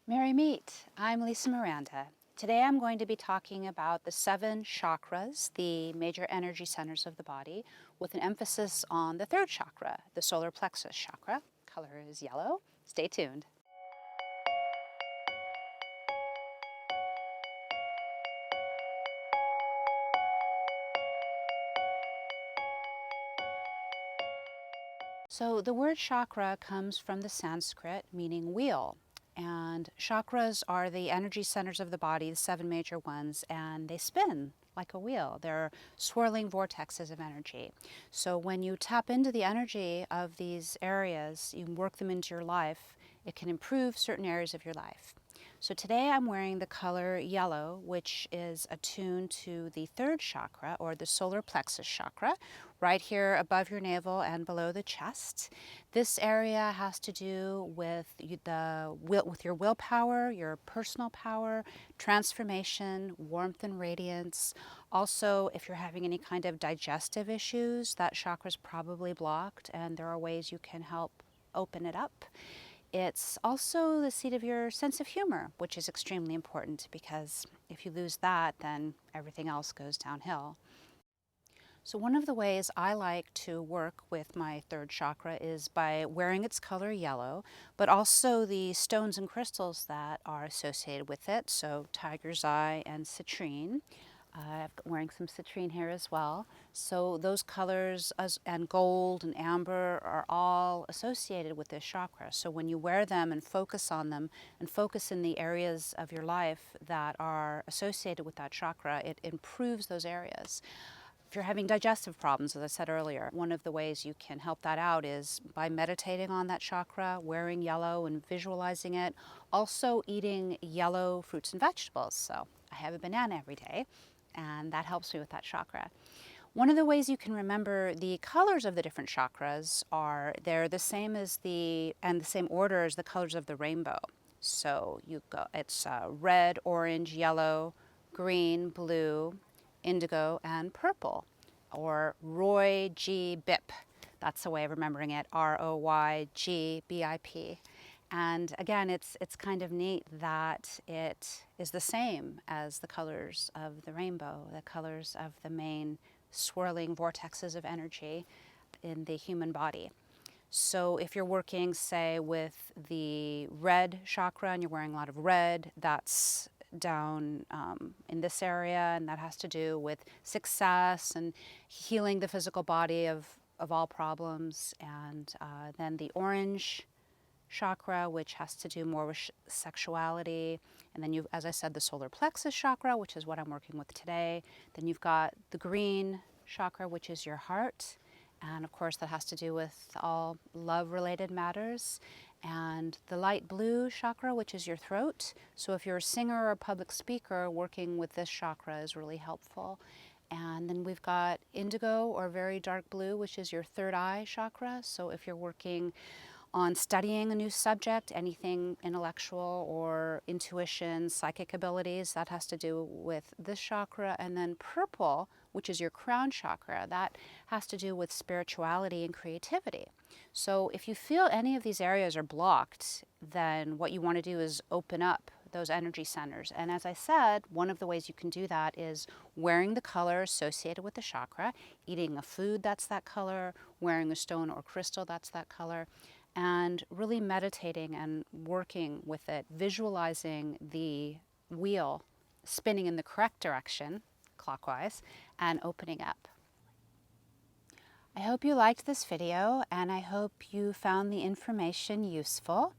Merry meet! I'm Lisa Miranda. Today I'm going to be talking about the 7 chakras, the major energy centers of the body, with an emphasis on the 3rd chakra, the solar plexus chakra. Color is yellow. Stay tuned. So the word chakra comes from the Sanskrit meaning wheel. And chakras are the energy centers of the body, the 7 major ones, and they spin like a wheel. They're swirling vortexes of energy. So when you tap into the energy of these areas, you work them into your life, it can improve certain areas of your life. So today I'm wearing the color yellow, which is attuned to the 3rd chakra, or the solar plexus chakra, right here above your navel and below the chest. This area has to do with your willpower, your personal power, transformation, warmth and radiance. Also, if you're having any kind of digestive issues, that chakra is probably blocked, and there are ways you can help open it up. It's also the seat of your sense of humor, which is extremely important because if you lose that, then everything else goes downhill. So one of the ways I like to work with my 3rd chakra is by wearing its color yellow, but also the stones and crystals that are associated with it, so tiger's eye and citrine. I'm wearing some citrine here as well. So those colors and gold and amber are all associated with this chakra. So when you wear them and focus on them and focus in the areas of your life that are associated with that chakra, it improves those areas. If you're having digestive problems, as I said earlier, one of the ways you can help that out is by meditating on that chakra, wearing yellow and visualizing it. Also eating yellow fruits and vegetables. So I have a banana every day, and that helps me with that chakra. One of the ways you can remember the colors of the different chakras are they're the same as the same order as the colors of the rainbow. So it's red, orange, yellow, green, blue, indigo, and purple, or Roy G. Bip. That's the way of remembering it, ROYGBIP. And again, it's kind of neat that it is the same as the colors of the rainbow, the colors of the main swirling vortexes of energy in the human body. So if you're working, say, with the red chakra and you're wearing a lot of red, that's down in this area, and that has to do with success and healing the physical body of all problems. And then the orange chakra, which has to do more with sexuality. And then as I said, the solar plexus chakra, which is what I'm working with today. Then you've got the green chakra, which is your heart. And of course, that has to do with all love-related matters. And the light blue chakra, which is your throat. So if you're a singer or a public speaker, working with this chakra is really helpful. And then we've got indigo, or very dark blue, which is your 3rd eye chakra. So if you're working on studying a new subject, anything intellectual or intuition, psychic abilities, that has to do with this chakra. And then purple, which is your crown chakra, that has to do with spirituality and creativity. So if you feel any of these areas are blocked, then what you want to do is open up those energy centers. And as I said, one of the ways you can do that is wearing the color associated with the chakra, eating a food that's that color, wearing a stone or crystal that's that color, and really meditating and working with it, visualizing the wheel spinning in the correct direction, clockwise, and opening up. I hope you liked this video, and I hope you found the information useful.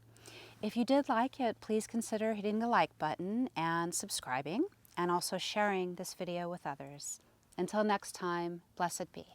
If you did like it, please consider hitting the like button and subscribing, and also sharing this video with others. Until next time, blessed be.